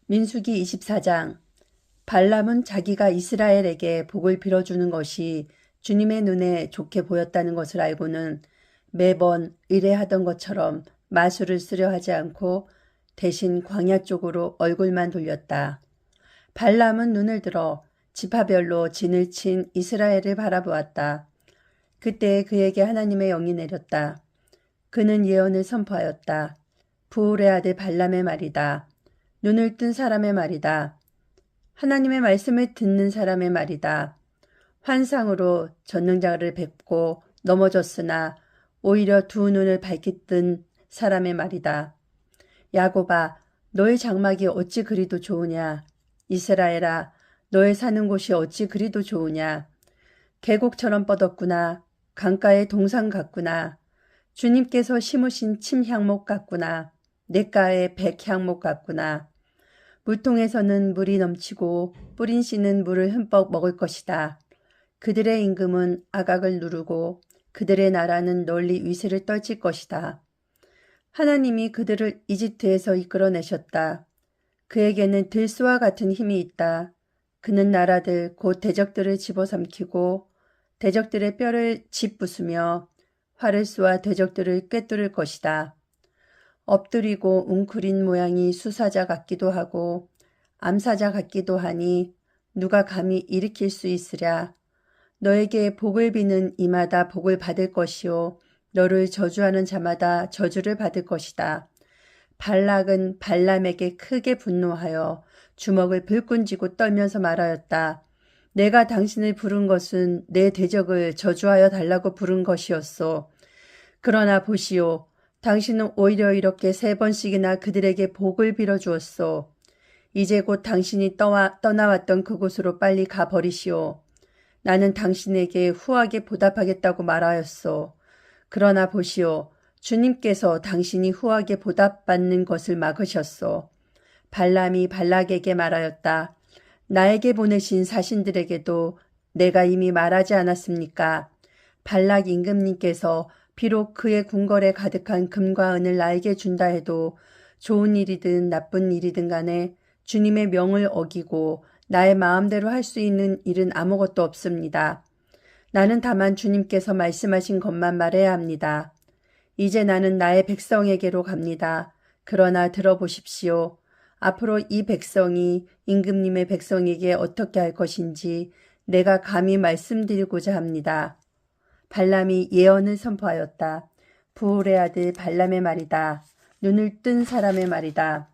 민수기 24장. 발람은 자기가 이스라엘에게 복을 빌어주는 것이 주님의 눈에 좋게 보였다는 것을 알고는 매번 의뢰하던 것처럼 마술을 쓰려 하지 않고 대신 광야 쪽으로 얼굴만 돌렸다. 발람은 눈을 들어 지파별로 진을 친 이스라엘을 바라보았다. 그때 그에게 하나님의 영이 내렸다. 그는 예언을 선포하였다. 부울의 아들 발람의 말이다. 눈을 뜬 사람의 말이다. 하나님의 말씀을 듣는 사람의 말이다. 환상으로 전능자를 뵙고 넘어졌으나 오히려 두 눈을 밝히 뜬 사람의 말이다. 야곱아, 너의 장막이 어찌 그리도 좋으냐. 이스라엘아, 너의 사는 곳이 어찌 그리도 좋으냐. 계곡처럼 뻗었구나. 강가의 동상 같구나. 주님께서 심으신 침향목 같구나. 냇가의 백향목 같구나. 물통에서는 물이 넘치고 뿌린 씨는 물을 흠뻑 먹을 것이다. 그들의 임금은 아각을 누르고 그들의 나라는 널리 위세를 떨칠 것이다. 하나님이 그들을 이집트에서 이끌어내셨다. 그에게는 들소와 같은 힘이 있다. 그는 나라들 곧 대적들을 집어삼키고 대적들의 뼈를 짓부수며 활을 쏘아 대적들을 꿰뚫을 것이다. 엎드리고 웅크린 모양이 수사자 같기도 하고 암사자 같기도 하니 누가 감히 일으킬 수 있으랴. 너에게 복을 비는 이마다 복을 받을 것이요 너를 저주하는 자마다 저주를 받을 것이다. 발락은 발람에게 크게 분노하여 주먹을 불끈 쥐고 떨면서 말하였다. 내가 당신을 부른 것은 내 대적을 저주하여 달라고 부른 것이었소. 그러나 보시오. 당신은 오히려 이렇게 3번씩이나 그들에게 복을 빌어주었소. 이제 곧 당신이 떠나왔던 그곳으로 빨리 가버리시오. 나는 당신에게 후하게 보답하겠다고 말하였소. 그러나 보시오. 주님께서 당신이 후하게 보답받는 것을 막으셨소. 발람이 발락에게 말하였다. 나에게 보내신 사신들에게도 내가 이미 말하지 않았습니까? 발락 임금님께서 비록 그의 궁궐에 가득한 금과 은을 나에게 준다 해도 좋은 일이든 나쁜 일이든 간에 주님의 명을 어기고 나의 마음대로 할 수 있는 일은 아무것도 없습니다. 나는 다만 주님께서 말씀하신 것만 말해야 합니다. 이제 나는 나의 백성에게로 갑니다. 그러나 들어보십시오. 앞으로 이 백성이 임금님의 백성에게 어떻게 할 것인지 내가 감히 말씀드리고자 합니다. 발람이 예언을 선포하였다. 부울의 아들 발람의 말이다. 눈을 뜬 사람의 말이다.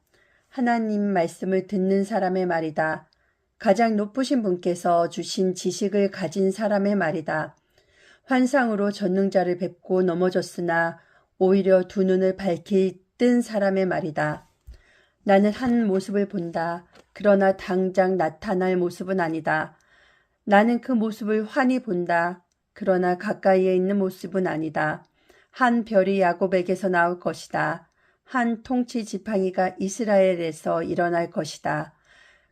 하나님 말씀을 듣는 사람의 말이다. 가장 높으신 분께서 주신 지식을 가진 사람의 말이다. 환상으로 전능자를 뵙고 넘어졌으나 오히려 두 눈을 밝히 뜬 사람의 말이다. 나는 한 모습을 본다. 그러나 당장 나타날 모습은 아니다. 나는 그 모습을 환히 본다. 그러나 가까이에 있는 모습은 아니다. 한 별이 야곱에게서 나올 것이다. 한 통치 지팡이가 이스라엘에서 일어날 것이다.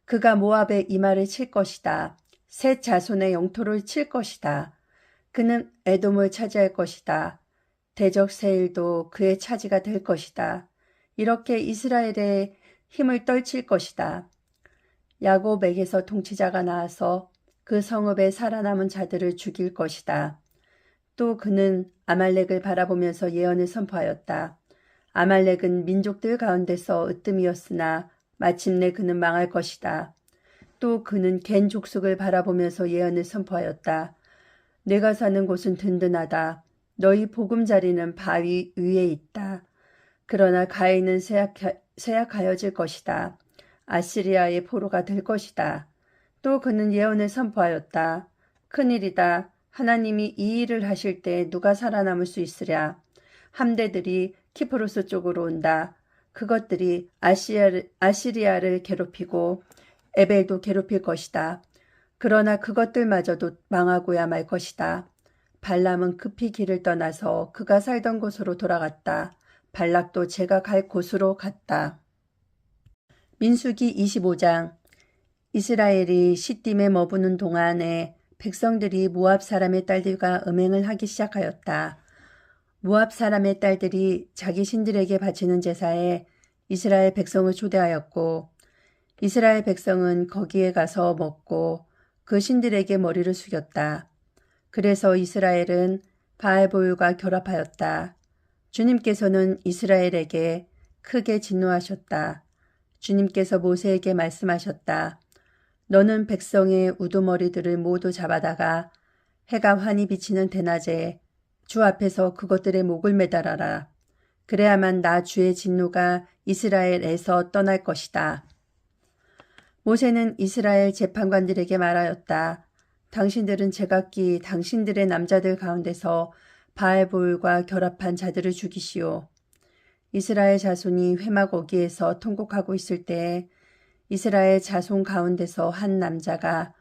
그가 모압의 이마를 칠 것이다. 셋 자손의 영토를 칠 것이다. 그는 에돔을 차지할 것이다. 대적 세일도 그의 차지가 될 것이다. 이렇게 이스라엘의 힘을 떨칠 것이다. 야곱에게서 통치자가 나와서 그 성읍에 살아남은 자들을 죽일 것이다. 또 그는 아말렉을 바라보면서 예언을 선포하였다. 아말렉은 민족들 가운데서 으뜸이었으나 마침내 그는 망할 것이다. 또 그는 겐 족속을 바라보면서 예언을 선포하였다. 내가 사는 곳은 든든하다. 너희 보금자리는 바위 위에 있다. 그러나 가인은 쇠약하여질 것이다. 아시리아의 포로가 될 것이다. 또 그는 예언을 선포하였다. 큰일이다. 하나님이 이 일을 하실 때 누가 살아남을 수 있으랴. 함대들이 키프로스 쪽으로 온다. 그것들이 아시리아를 괴롭히고 에벨도 괴롭힐 것이다. 그러나 그것들마저도 망하고야 말 것이다. 발람은 급히 길을 떠나서 그가 살던 곳으로 돌아갔다. 발락도 제가 갈 곳으로 갔다. 민수기 25장. 이스라엘이 시딤에 머무는 동안에 백성들이 모압 사람의 딸들과 음행을 하기 시작하였다. 모압 사람의 딸들이 자기 신들에게 바치는 제사에 이스라엘 백성을 초대하였고 이스라엘 백성은 거기에 가서 먹고 그 신들에게 머리를 숙였다. 그래서 이스라엘은 바알볼과 결합하였다. 주님께서는 이스라엘에게 크게 진노하셨다. 주님께서 모세에게 말씀하셨다. 너는 백성의 우두머리들을 모두 잡아다가 해가 환히 비치는 대낮에 주 앞에서 그것들의 목을 매달아라. 그래야만 나 주의 진노가 이스라엘에서 떠날 것이다. 모세는 이스라엘 재판관들에게 말하였다. 당신들은 제각기 당신들의 남자들 가운데서 바알볼과 결합한 자들을 죽이시오. 이스라엘 자손이 회막 통곡하고 있을 때에 이스라엘 자손 가운데서 한 남자가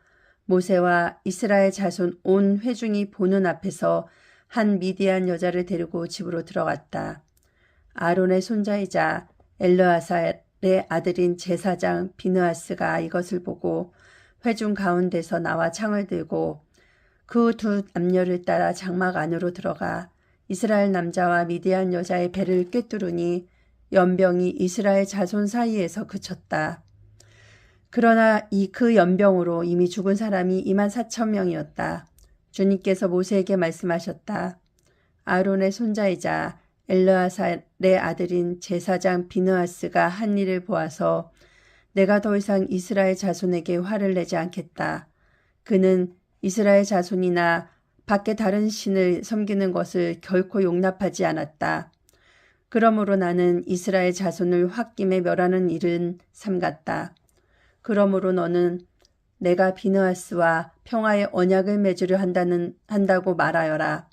모세와 이스라엘 자손 온 회중이 보는 앞에서 한 미디안 여자를 데리고 집으로 들어갔다. 아론의 손자이자 엘르아살의 아들인 제사장 비느하스가 이것을 보고 회중 가운데서 나와 창을 들고 그 두 남녀를 따라 장막 안으로 들어가 이스라엘 남자와 미디안 여자의 배를 꿰뚫으니 연병이 이스라엘 자손 사이에서 그쳤다. 그러나 그 연병으로 이미 죽은 사람이 24,000명이었다. 주님께서 모세에게 말씀하셨다. 아론의 손자이자 엘르아살의 아들인 제사장 비느하스가 한 일을 보아서 내가 더 이상 이스라엘 자손에게 화를 내지 않겠다. 그는 이스라엘 자손이나 밖에 다른 신을 섬기는 것을 결코 용납하지 않았다. 그러므로 나는 이스라엘 자손을 홧김에 멸하는 일은 삼갔다. 그러므로 너는 내가 비느하스와 평화의 언약을 맺으려 한다고 말하여라.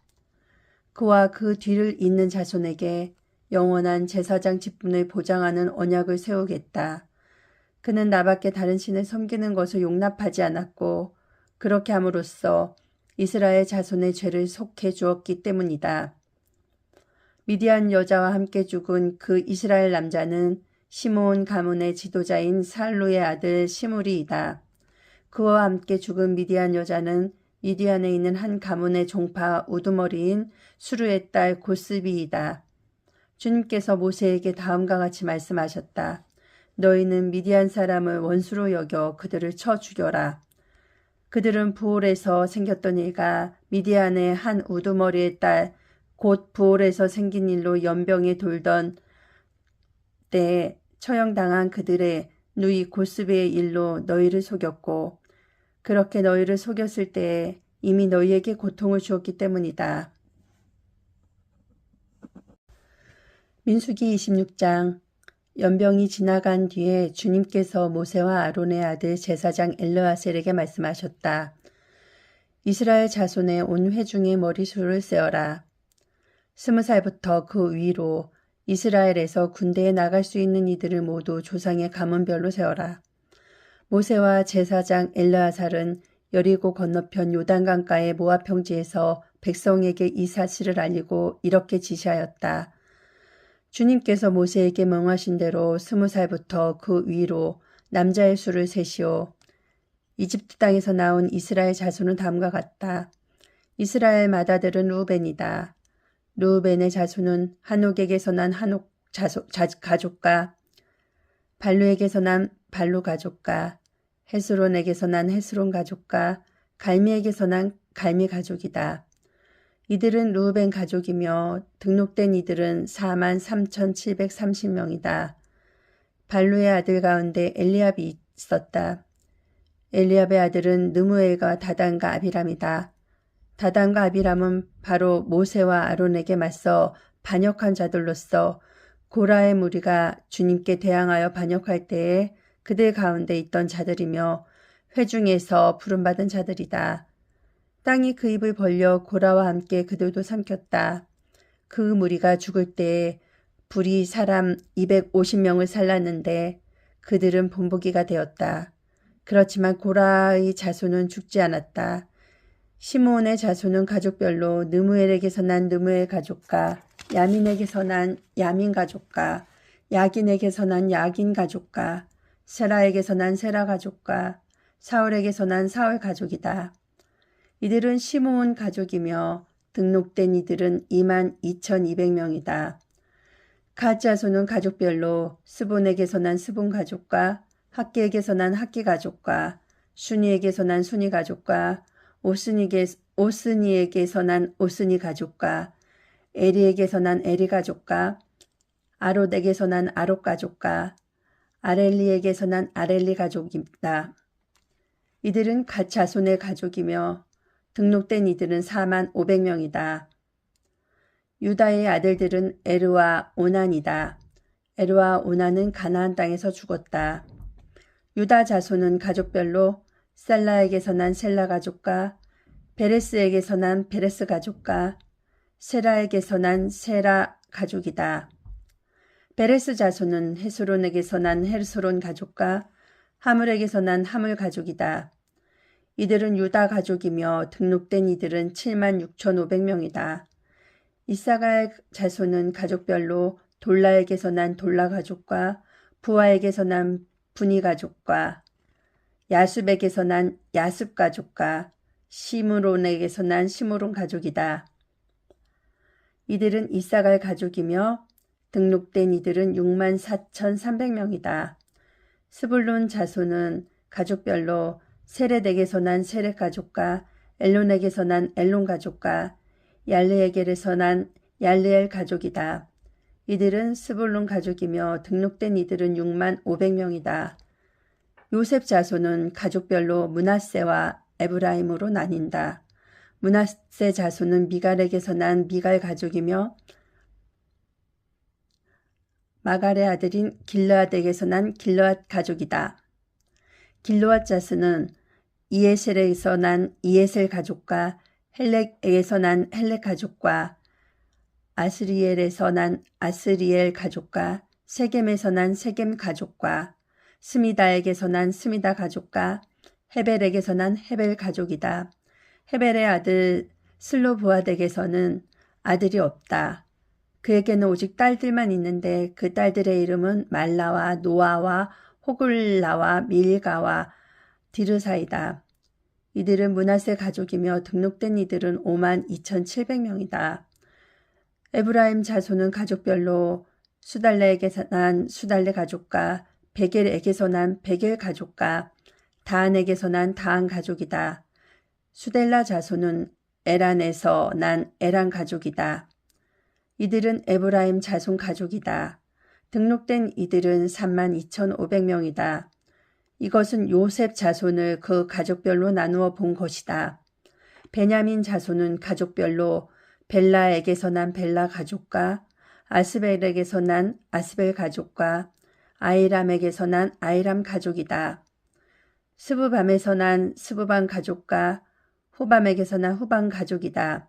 그와 그 뒤를 잇는 자손에게 영원한 제사장 직분을 보장하는 언약을 세우겠다. 그는 나밖에 다른 신을 섬기는 것을 용납하지 않았고 그렇게 함으로써 이스라엘 자손의 죄를 속해 주었기 때문이다. 미디안 여자와 함께 죽은 그 이스라엘 남자는 시므온 가문의 지도자인 살루의 아들 시므리이다. 그와 함께 죽은 미디안 여자는 미디안에 있는 한 가문의 종파 우두머리인 수르의 딸 고스비이다. 주님께서 모세에게 다음과 같이 말씀하셨다. 너희는 미디안 사람을 원수로 여겨 그들을 쳐 죽여라. 그들은 부올에서 생겼던 일과 미디안의 한 우두머리의 딸 곧 부올에서 생긴 일로 연병에 돌던 때에 처형당한 그들의 누이 고스비의 일로 너희를 속였고 그렇게 너희를 속였을 때에 이미 너희에게 고통을 주었기 때문이다. 민수기 26장. 연병이 지나간 뒤에 주님께서 모세와 아론의 아들 제사장 엘르아셀에게 말씀하셨다. 이스라엘 자손의 온 회중의 머리숱을 세어라. 20살부터 그 위로 이스라엘에서 군대에 나갈 수 있는 이들을 모두 조상의 가문별로 세어라. 모세와 제사장 엘르아살은 여리고 건너편 요단강가의 모압 평지에서 백성에게 이 사실을 알리고 이렇게 지시하였다. 주님께서 모세에게 명하신 대로 20살부터 그 위로 남자의 수를 세시오. 이집트 땅에서 나온 이스라엘 자손은 다음과 같다. 이스라엘 맏아들은 루벤이다. 루벤의 자손은 한옥에게서 난 한옥 가족과 발루에게서 난 발루 가족과 헤스론에게서 난 헤스론 가족과 갈미에게서 난 갈미 가족이다. 이들은 루벤 가족이며 등록된 이들은 43,730명이다. 발루의 아들 가운데 엘리압이 있었다. 엘리압의 아들은 느무엘과 다단과 아비람이다. 다단과 아비람은 바로 모세와 아론에게 맞서 반역한 자들로서 고라의 무리가 주님께 대항하여 반역할 때에 그들 가운데 있던 자들이며 회중에서 부름받은 자들이다. 땅이 그 입을 벌려 고라와 함께 그들도 삼켰다. 그 무리가 죽을 때에 불이 사람 250명을 살랐는데 그들은 본보기가 되었다. 그렇지만 고라의 자손은 죽지 않았다. 시므온의 자손은 가족별로 느무엘에게서 난 느무엘 가족과 야민에게서 난 야민 가족과 야긴에게서 난 야긴 가족과 세라에게서 난 세라 가족과 사울에게서 난 사울 가족이다. 이들은 시므온 가족이며 등록된 이들은 22,200명이다. 갓 자손은 가족별로 스본에게서 난 스본 가족과 학기에게서 난 학기 가족과 순이에게서 난 순이 가족과 오스니에게서 난 오스니 가족과 에리에게서 난 에리 가족과 아롯에게서 난 아롯 가족과 아렐리에게서 난 아렐리 가족이다. 이들은 갓 자손의 가족이며 등록된 이들은 4만 500명이다. 유다의 아들들은 에르와 오난이다. 에르와 오난은 가나안 땅에서 죽었다. 유다 자손은 가족별로 셀라에게서 난 셀라 가족과 베레스에게서 난 베레스 가족과 세라에게서 난 세라 가족이다. 베레스 자손은 헤스론에게서 난 헤스론 가족과 하물에게서 난 하물 가족이다. 이들은 유다 가족이며 등록된 이들은 7만 6,500명이다. 이사갈 자손은 가족별로 돌라에게서 난 돌라 가족과 부하에게서 난 분이 가족과 야습에게서 난 야습 가족과 시므론에게서 난 시므론 가족이다. 이들은 이사갈 가족이며 등록된 이들은 6만 4,300명이다. 스불론 자손은 가족별로 세렛에게서 난 세렛 가족과 엘론에게서 난 엘론 가족과 얄레에게서 난 얄레엘 가족이다. 이들은 스불론 가족이며 등록된 이들은 6만 500명이다. 요셉 자손은 가족별로 므낫세와 에브라임으로 나뉜다. 므낫세 자손은 미갈에게서 난 미갈 가족이며 마갈의 아들인 길르앗에게서 난 길르앗 가족이다. 길르앗 자손은 이에셀에게서 난 이에셀 가족과 헬렉에게서 난 헬렉 가족과 아스리엘에서 난 아스리엘 가족과 세겜에서 난 세겜 가족과 스미다에게서 난 스미다 가족과 헤벨에게서 난 헤벨 가족이다. 헤벨의 아들 슬로브앗에게서는 아들이 없다. 그에게는 오직 딸들만 있는데 그 딸들의 이름은 말라와 노아와 호글라와 밀가와 디르사이다. 이들은 므낫세 가족이며 등록된 이들은 5만 2,700명이다. 에브라임 자손은 가족별로 수달레에게서 난 수달레 가족과 베겔에게서 난 베겔 가족과 다한에게서 난 다한 가족이다. 수델라 자손은 에란에서 난 에란 가족이다. 이들은 에브라임 자손 가족이다. 등록된 이들은 3만 2,500명이다. 이것은 요셉 자손을 그 가족별로 나누어 본 것이다. 베냐민 자손은 가족별로 벨라에게서 난 벨라 가족과 아스벨에게서 난 아스벨 가족과 아이람에게서 난 아이람 가족이다. 스브밤에서 난 스브밤 가족과 후밤에게서 난 후밤 가족이다.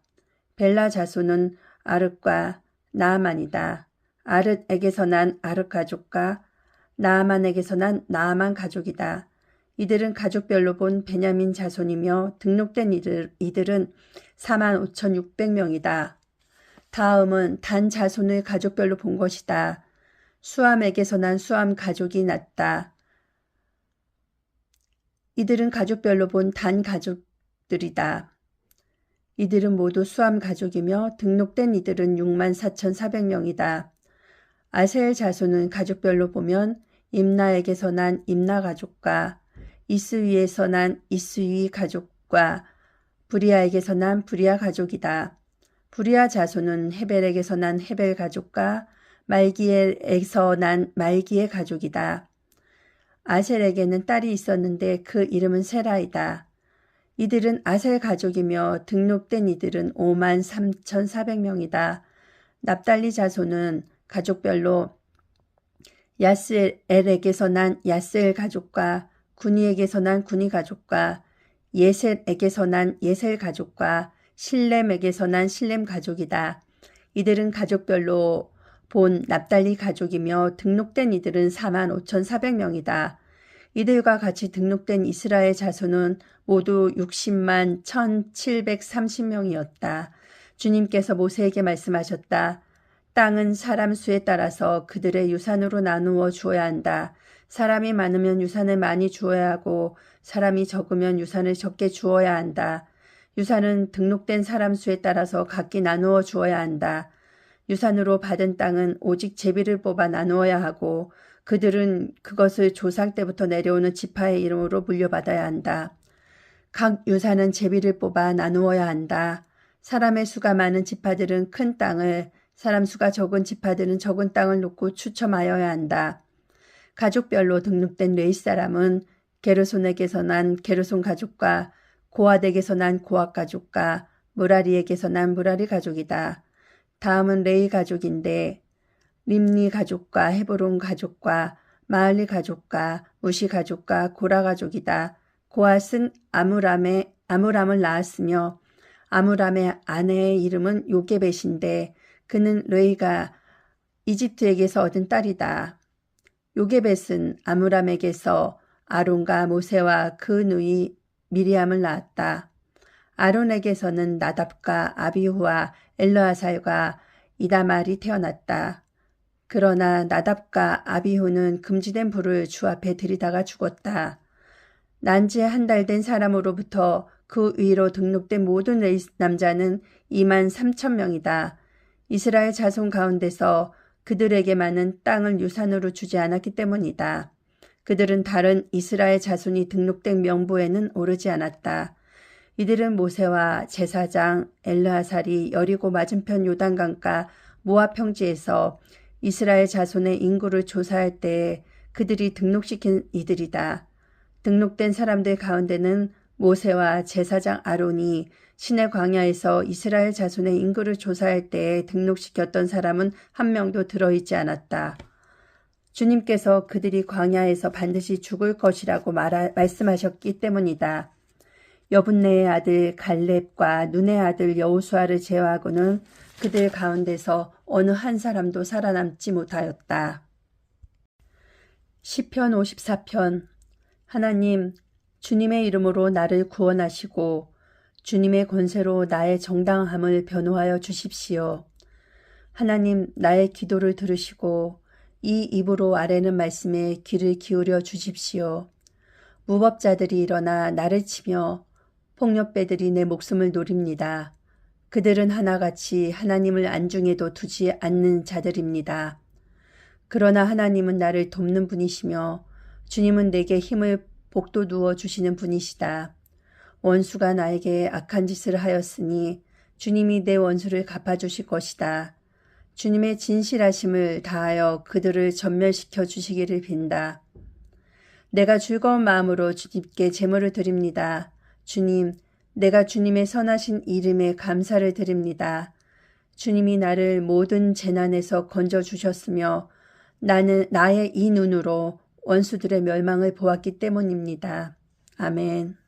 벨라 자손은 아릇과 나아만이다. 아릇에게서 난 아릇 가족과 나아만에게서 난 나아만 가족이다. 이들은 가족별로 본 베냐민 자손이며 등록된 이들은 45,600명이다. 다음은 단 자손을 가족별로 본 것이다. 수암에게서 난 수암 가족이 났다. 이들은 가족별로 본 단 가족들이다. 이들은 모두 수암 가족이며 등록된 이들은 6만 4,400명이다. 아셀 자손은 가족별로 보면 임나에게서 난 임나 가족과 이스위에서 난 이스위 가족과 부리아에게서 난 부리아 가족이다. 부리아 자손은 헤벨에게서 난 헤벨 가족과 말기엘에서 난 말기엘 가족이다. 아셀에게는 딸이 있었는데 그 이름은 세라이다. 이들은 아셀 가족이며 등록된 이들은 5만 3,400명이다. 납달리 자손은 가족별로 야스엘에게서 난 야스엘 가족과 구니에게서 난 구니 가족과 예셋에게서 난 예셀 가족과 실렘에게서 난 실렘 가족이다. 이들은 가족별로 본 납달리 가족이며 등록된 이들은 45,400명이다. 이들과 같이 등록된 이스라엘 자손은 모두 60만 1,730명이었다. 주님께서 모세에게 말씀하셨다. 땅은 사람 수에 따라서 그들의 유산으로 나누어 주어야 한다. 사람이 많으면 유산을 많이 주어야 하고 사람이 적으면 유산을 적게 주어야 한다. 유산은 등록된 사람 수에 따라서 각기 나누어 주어야 한다. 유산으로 받은 땅은 오직 제비를 뽑아 나누어야 하고 그들은 그것을 조상 때부터 내려오는 지파의 이름으로 물려받아야 한다. 각 유사는 제비를 뽑아 나누어야 한다. 사람의 수가 많은 지파들은 큰 땅을, 사람 수가 적은 지파들은 적은 땅을 놓고 추첨하여야 한다. 가족별로 등록된 레위 사람은 게르손에게서 난 게르손 가족과 고핫에게서 난 고핫 가족과 무라리에게서 난 무라리 가족이다. 다음은 레위 가족인데 림니 가족과 헤브론 가족과 마을리 가족과 무시 가족과 고라 가족이다. 고핫은 아므람을 낳았으며 아므람의 아내의 이름은 요게벳인데 그는 레위가 이집트에게서 얻은 딸이다. 요게벳은 아므람에게서 아론과 모세와 그 누이 미리암을 낳았다. 아론에게서는 나답과 아비후와 엘르아살과 이다말이 태어났다. 그러나 나답과 아비후는 금지된 불을 주 앞에 들이다가 죽었다. 난지 한 달 된 사람으로부터 그 위로 등록된 모든 레위 남자는 23,000명이다. 이스라엘 자손 가운데서 그들에게만은 땅을 유산으로 주지 않았기 때문이다. 그들은 다른 이스라엘 자손이 등록된 명부에는 오르지 않았다. 이들은 모세와 제사장 엘르아살이 여리고 맞은편 요단강가 모압 평지에서 이스라엘 자손의 인구를 조사할 때에 그들이 등록시킨 이들이다. 등록된 사람들 가운데는 모세와 제사장 아론이 시내 광야에서 이스라엘 자손의 인구를 조사할 때에 등록시켰던 사람은 한 명도 들어있지 않았다. 주님께서 그들이 광야에서 반드시 죽을 것이라고 말씀하셨기 때문이다. 여분네의 아들 갈렙과 눈의 아들 여호수아를 제외하고는 그들 가운데서 어느 한 사람도 살아남지 못하였다. 시편 54편. 하나님, 주님의 이름으로 나를 구원하시고 주님의 권세로 나의 정당함을 변호하여 주십시오. 하나님, 나의 기도를 들으시고 이 입으로 아뢰는 말씀에 귀를 기울여 주십시오. 무법자들이 일어나 나를 치며 폭력배들이 내 목숨을 노립니다. 그들은 하나같이 하나님을 안중에도 두지 않는 자들입니다. 그러나 하나님은 나를 돕는 분이시며 주님은 내게 힘을 복돋우어 주시는 분이시다. 원수가 나에게 악한 짓을 하였으니 주님이 내 원수를 갚아주실 것이다. 주님의 진실하심을 다하여 그들을 전멸시켜 주시기를 빈다. 내가 즐거운 마음으로 주님께 제물을 드립니다. 주님, 내가 주님의 선하신 이름에 감사를 드립니다. 주님이 나를 모든 재난에서 건져주셨으며 나의 이 눈으로 원수들의 멸망을 보았기 때문입니다. 아멘.